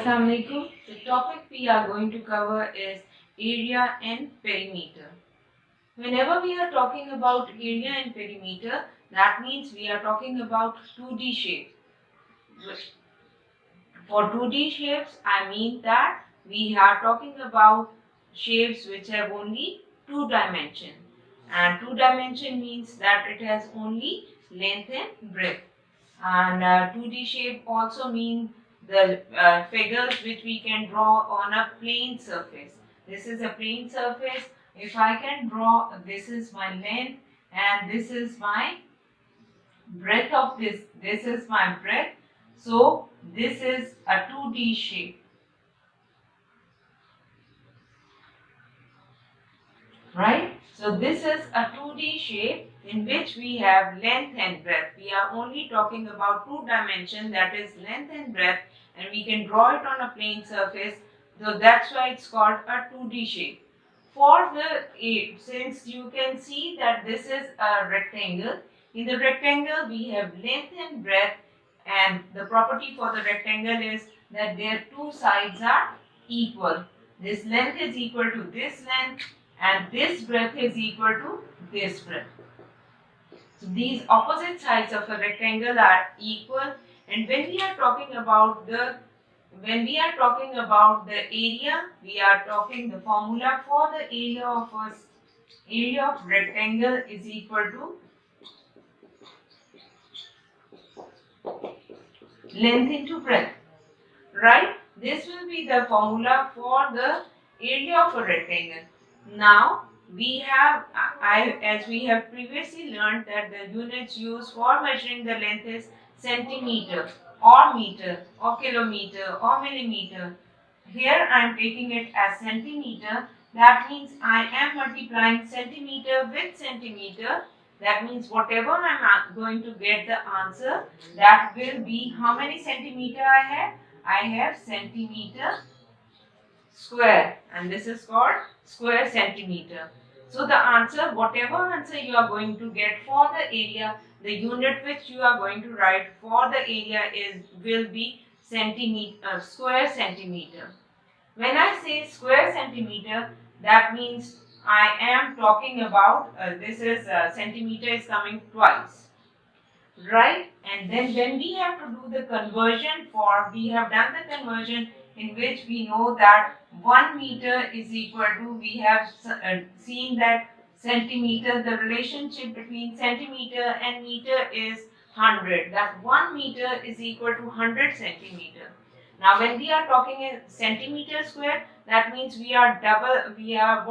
Assalamu alaikum. The topic we are going to cover is area and perimeter. Whenever we are talking about area and perimeter, that means we are talking about 2D shapes. For 2D shapes, I mean that we are talking about shapes which have only two dimensions. And two dimension means that it has only length and breadth. And 2D shape also means the figures which we can draw on a plane surface. This is a plane surface. If I can draw, this is my length and this is my breadth of this is my breadth. So this is a 2D shape. Right? So this is a 2D shape in which we have length and breadth. We are only talking about two dimensions, that is length and breadth, and we can draw it on a plane surface. So that's why it's called a 2D shape. Since you can see that this is a rectangle, in the rectangle we have length and breadth, and the property for the rectangle is that their two sides are equal. This length is equal to this length and this breadth is equal to this breadth. So these opposite sides of a rectangle are equal, and when we are talking about the area, we are talking the formula for the area of rectangle is equal to length into breadth. Right? This will be the formula for the area of a rectangle. Now we have, as we have previously learned, that the units used for measuring the length is centimeter or meter or kilometer or millimeter. Here I am taking it as centimeter. That means I am multiplying centimeter with centimeter. That means whatever I am going to get the answer, that will be how many centimeter I have. I have centimeter square, and this is called square centimeter. So the answer, whatever answer you are going to get for the area, the unit which you are going to write for the area will be square centimeter. When I say square centimeter, that means I am talking about this is centimeter is coming twice. Right? And then when we have to do the conversion we have done the conversion in which we know that 1 meter is equal to, we have seen that centimeter, the relationship between centimeter and meter is 100. That 1 meter is equal to 100 centimeter. Now when we are talking in centimeter square, that means what we are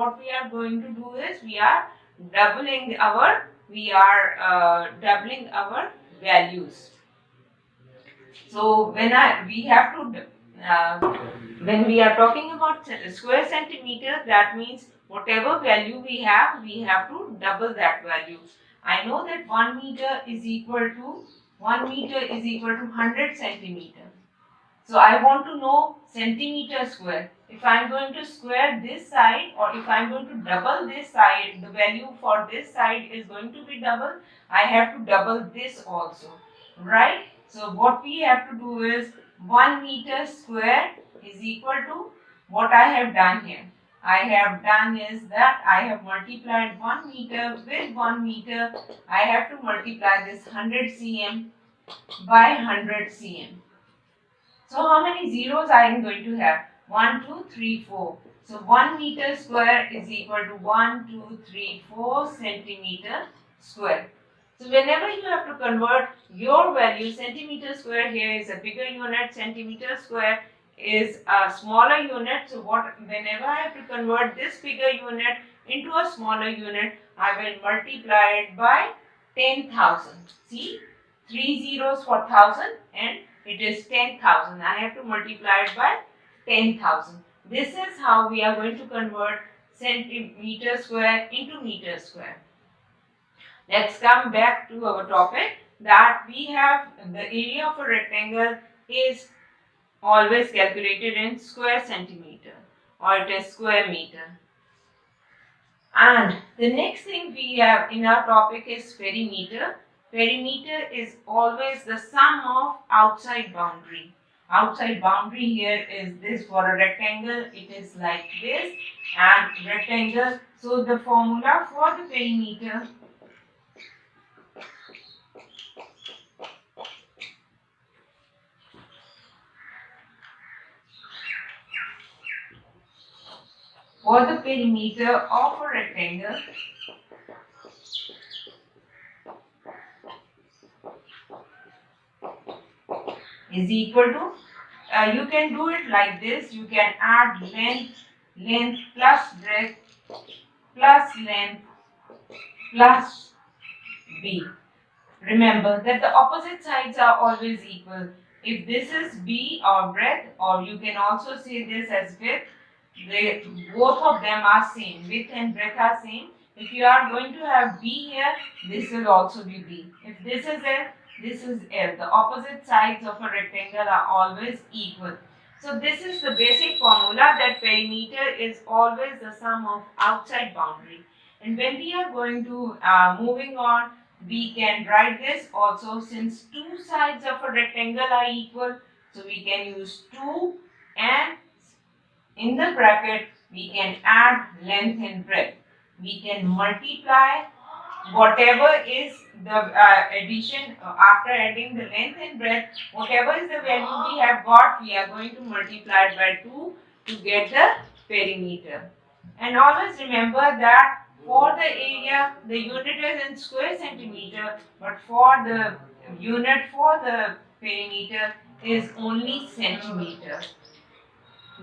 going to do is we are doubling our values. So when we are talking about square centimeter, that means whatever value we have to double that value. I know that 1 meter is equal to 100 centimeter. So I want to know centimeter square. If I am going to square this side, or if I am going to double this side, the value for this side is going to be double. I have to double this also, right? So what we have to do is 1 meter square is equal to what I have done here. I have done is that I have multiplied 1 meter with 1 meter. I have to multiply this 100 cm by 100 cm. So how many zeros I am going to have? 1, 2, 3, 4. So 1 meter square is equal to 1, 2, 3, 4 centimeter square. So whenever you have to convert your value, centimeter square here is a bigger unit, centimeter square is a smaller unit. So whenever I have to convert this bigger unit into a smaller unit, I will multiply it by 10,000. See, 3 zeros for 1,000 and it is 10,000. I have to multiply it by 10,000. This is how we are going to convert centimeter square into meter square. Let's come back to our topic, that we have the area of a rectangle is always calculated in square centimeter, or it is square meter. And the next thing we have in our topic is perimeter. Perimeter is always the sum of outside boundary. outside boundary here is this. For a rectangle it is like this, and rectangle. So the formula for the perimeter of a rectangle is equal to, you can do it like this. You can add length plus breadth plus length plus b. Remember that the opposite sides are always equal. If this is b or breadth, or you can also say this as width, both of them are same. Width and breadth are same. If you are going to have b here, this will also be b. If this is L, this is L. The opposite sides of a rectangle are always equal. So this is the basic formula, that perimeter is always the sum of outside boundary. And when we are going to moving on, we can write this also, since two sides of a rectangle are equal. So we can use 2, and in the bracket we can add length and breadth. We can multiply whatever is the addition, after adding the length and breadth, whatever is the value we have got, we are going to multiply it by 2 to get the perimeter. And always remember that for the area, the unit is in square centimeter, but for the unit for the perimeter is only centimeter.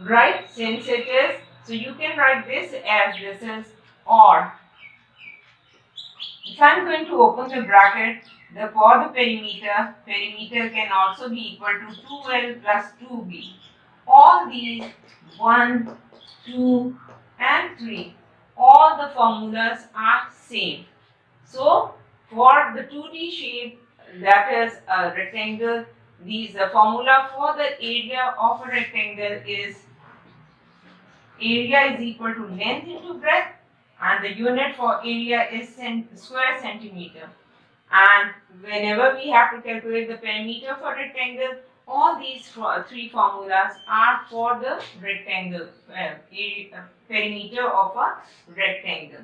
Right? Since it is, so you can write this as this is, or if I am going to open the bracket, for the perimeter can also be equal to 2L plus 2B. All these 1, 2 and 3, all the formulas are same. So for the 2D shape, that is a rectangle, the formula for the area of a rectangle is area is equal to length into breadth, and the unit for area is square centimeter. And whenever we have to calculate the perimeter for rectangle, all these three formulas are for the rectangle, perimeter of a rectangle.